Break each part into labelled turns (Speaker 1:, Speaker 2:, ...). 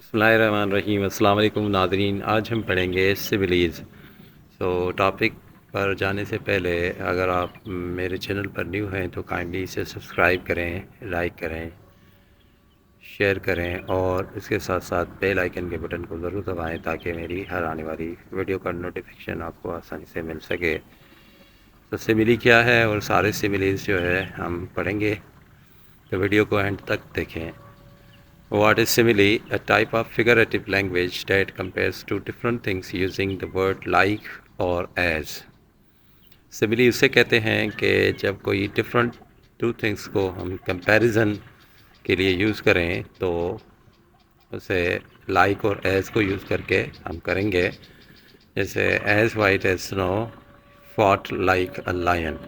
Speaker 1: बिस्मिल्लाहिर्रहमानिर्रहीम। अस्सलाम वालेकुम नाज़रीन, आज हम पढ़ेंगे सिमिलीज़। टॉपिक पर जाने से पहले अगर आप मेरे चैनल पर न्यू हैं तो काइंडली इसे सब्सक्राइब करें, लाइक करें, शेयर करें और इसके साथ साथ बेल आइकन के बटन को ज़रूर दबाएं ताकि मेरी हर आने वाली वीडियो का नोटिफिकेशन आपको आसानी से मिल सके। तो सिमिली क्या है और सारे सिमिलीज़ जो है हम पढ़ेंगे, तो वीडियो को एंड तक देखें। What is simile? A type of figurative language that compares two different things using the word like or as. Simile उसे कहते हैं कि जब कोई different two things को हम comparison के लिए यूज़ करें तो उसे like और as को यूज़ करके हम करेंगे। जैसे as white as snow fought like a lion।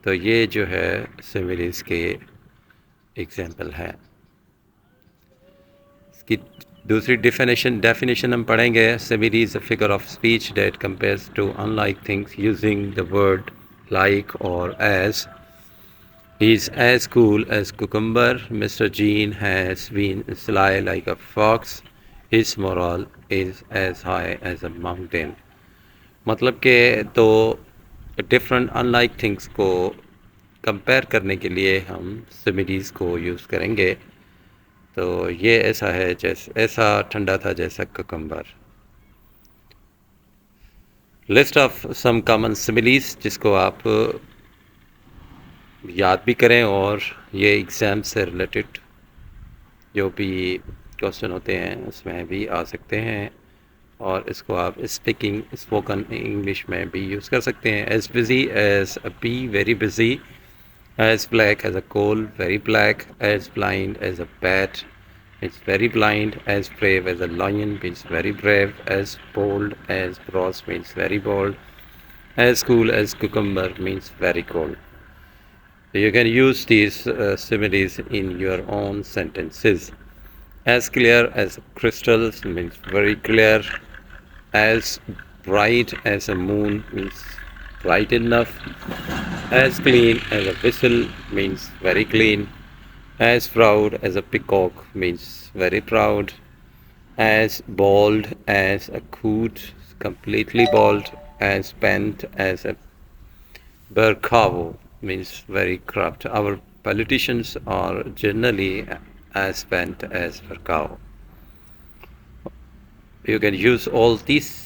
Speaker 1: तो ये जो है similes के एग्जाम्पल है। इसकी दूसरी डेफिनेशन हम पढ़ेंगे। Simile is a figure of speech that compares two unlike things using the word like और as. He is as cool as cucumber. Mister Jean has been sly like a fox. His moral is as high as a mountain. मतलब कि तो different unlike things को compare करने के लिए हम सिमिलीज़ को यूज़ करेंगे। तो ये ऐसा है जैसे ऐसा ठंडा था जैसा cucumber. List of some common similes जिसको आप याद भी करें और ये एग्ज़ाम से रिलेटेड जो भी क्वेश्चन होते हैं उसमें भी आ सकते हैं और इसको आप स्पोकन इंग्लिश में भी यूज़ कर सकते हैं। As busy as a bee, very busy. As black as a coal, very black. As blind as a bat, it's very blind. As brave as a lion, means very brave. As bold as bronze, means very bold. As cool as cucumber, means very cold. So you can use these similes in your own sentences. As clear as crystal means very clear. As bright as a moon means bright enough. As clean as a whistle means very clean. As proud as a peacock means very proud. As bald as a coot, completely bald. As bent as a bercow means very corrupt. Our politicians are generally as bent as bercow. You can use all these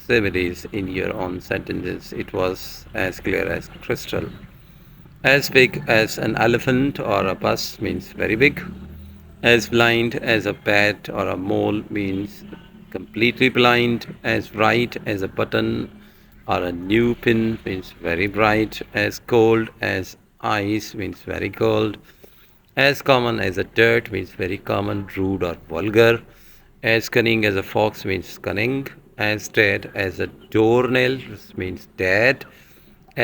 Speaker 1: similes in your own sentences. It was as clear as crystal. As big as an elephant or a bus means very big. As blind as a bat or a mole means completely blind. As bright as a button or a new pin means very bright. As cold as ice means very cold. As common as a dirt means very common, rude or vulgar. As cunning as a fox means cunning. As dead as a doornail means dead.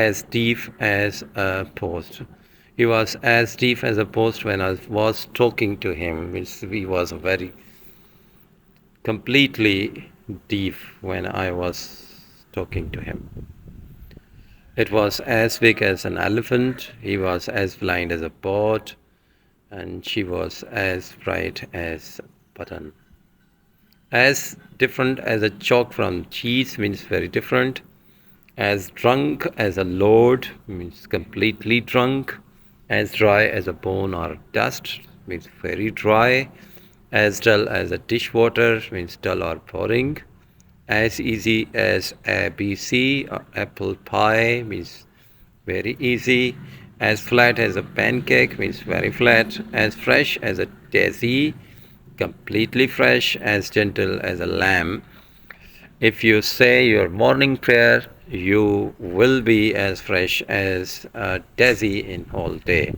Speaker 1: As deep as a post. He was as deep as a post when I was talking to him. Means he was very completely deep when I was talking to him. It was as big as an elephant. He was as blind as a bird, and she was as bright as a button. As different as a chalk from cheese means very different. As drunk as a lord means completely drunk. As dry as a bone or dust means very dry. As dull as a dishwater means dull or boring. As easy as ABC or apple pie means very easy. As flat as a pancake means very flat. As fresh as a daisy, completely fresh. As gentle as a lamb. If you say your morning prayer, you will be as fresh as a daisy in whole day.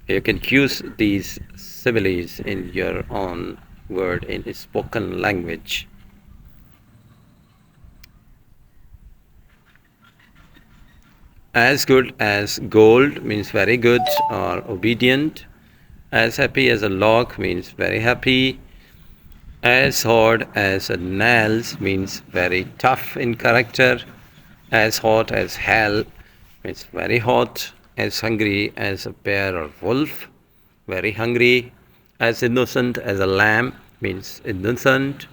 Speaker 1: You can use these similes in your own word in spoken language. As good as gold means very good or obedient. As happy as a log means very happy. As hard as a nails means very tough in character. As hot as hell means very hot. As hungry as a bear or wolf, very hungry. As innocent as a lamb means innocent.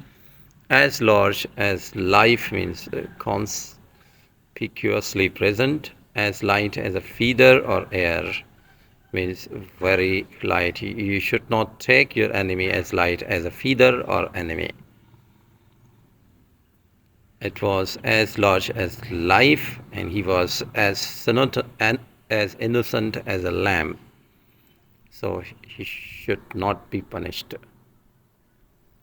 Speaker 1: As large as life means conspicuously present. As light as a feather or air means very light. You should not take your enemy as light as a feather or enemy. It was as large as life, and he was as innocent as a lamb. So he should not be punished.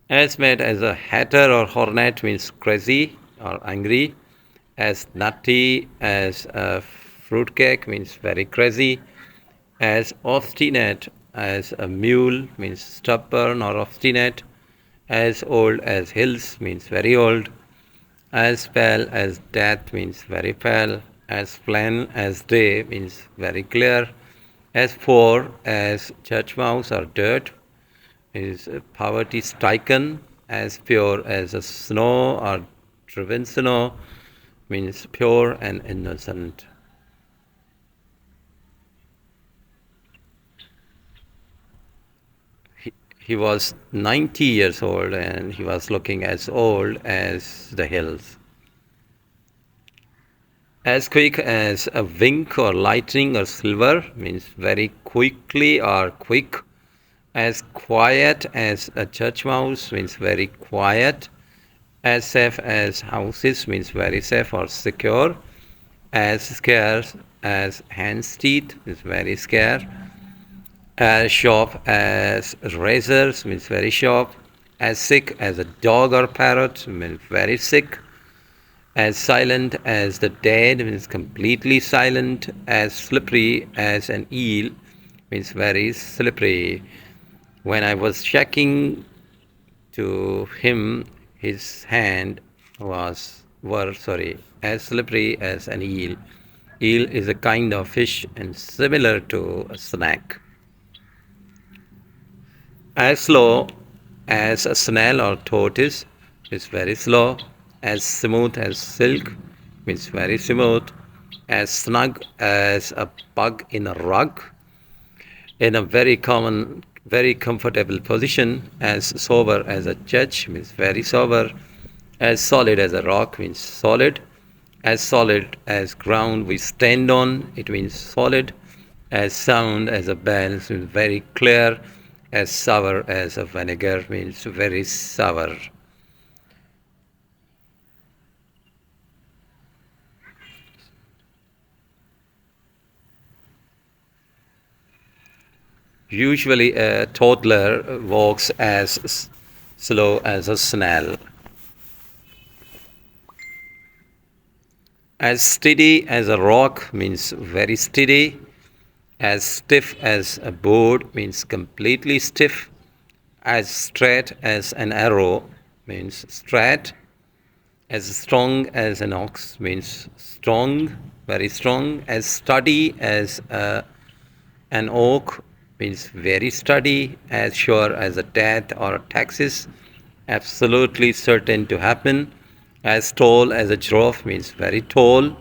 Speaker 1: As mad as a hatter or hornet means crazy or angry. As nutty as a fruitcake means very crazy. As obstinate as a mule means stubborn or obstinate. As old as hills means very old. As pale as death means very pale. As plain as day means very clear. As poor as church mouse or dirt is poverty stricken. As pure as a snow or driven snow means pure and innocent. He was 90 years old and he was looking as old as the hills. As quick as a wink or lightning or silver means very quickly or quick. As quiet as a church mouse means very quiet. As safe as houses means very safe or secure. As scarce as hen's teeth means very scarce. As sharp as razors means very sharp. As sick as a dog or parrot means very sick. As silent as the dead means completely silent. As slippery as an eel means very slippery. When I was checking to him, his hand were as slippery as an eel. Eel is a kind of fish and similar to a snake. As slow as a snail or tortoise is very slow. As smooth as silk means very smooth. As snug as a bug in a rug. In a very comfortable position. As sober as a judge means very sober. As solid as a rock means solid. As solid as ground we stand on, it means solid. As sound as a bell means very clear. As sour as a vinegar means very sour. Usually a toddler walks as slow as a snail. As steady as a rock means very steady. As stiff as a board means completely stiff. As straight as an arrow means straight. As strong as an ox means strong, very strong. As sturdy as an oak means very sturdy. As sure as a death or a taxes, absolutely certain to happen. As tall as a giraffe means very tall.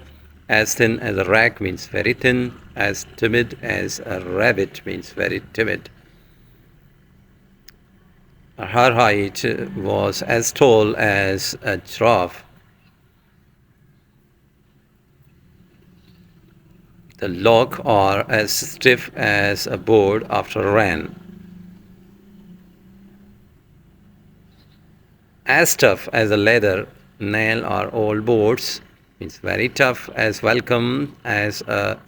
Speaker 1: As thin as a rag means very thin. As timid as a rabbit means very timid. Her height was as tall as a giraffe. The log are as stiff as a board after rain. As tough as a leather nail or old boards means very tough. As welcome as a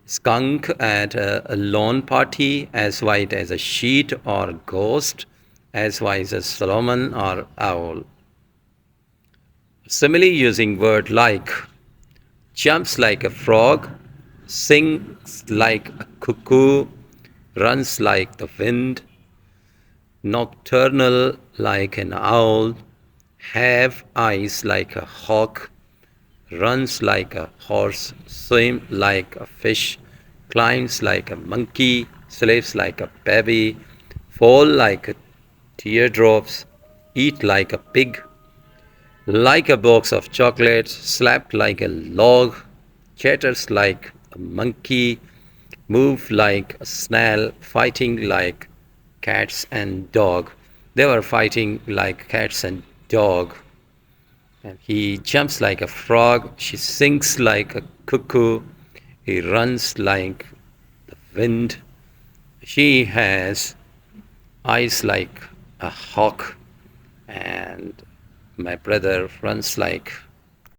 Speaker 1: skunk at a lawn party. As white as a sheet or ghost. As wise as Solomon or owl. Simile using word like. Jumps like a frog. Sings like a cuckoo. Runs like the wind. Nocturnal like an owl. Have eyes like a hawk. Runs like a horse. Swim like a fish. Climbs like a monkey. Sleeps like a baby. Fall like teardrops. Eat like a pig. Like a box of chocolates. Slap like a log. Chatters like a monkey. Move like a snail. Fighting like cats and dog. They were fighting like cats and dog. And he jumps like a frog. She sings like a cuckoo. He runs like the wind. She has eyes like a hawk. And my brother runs like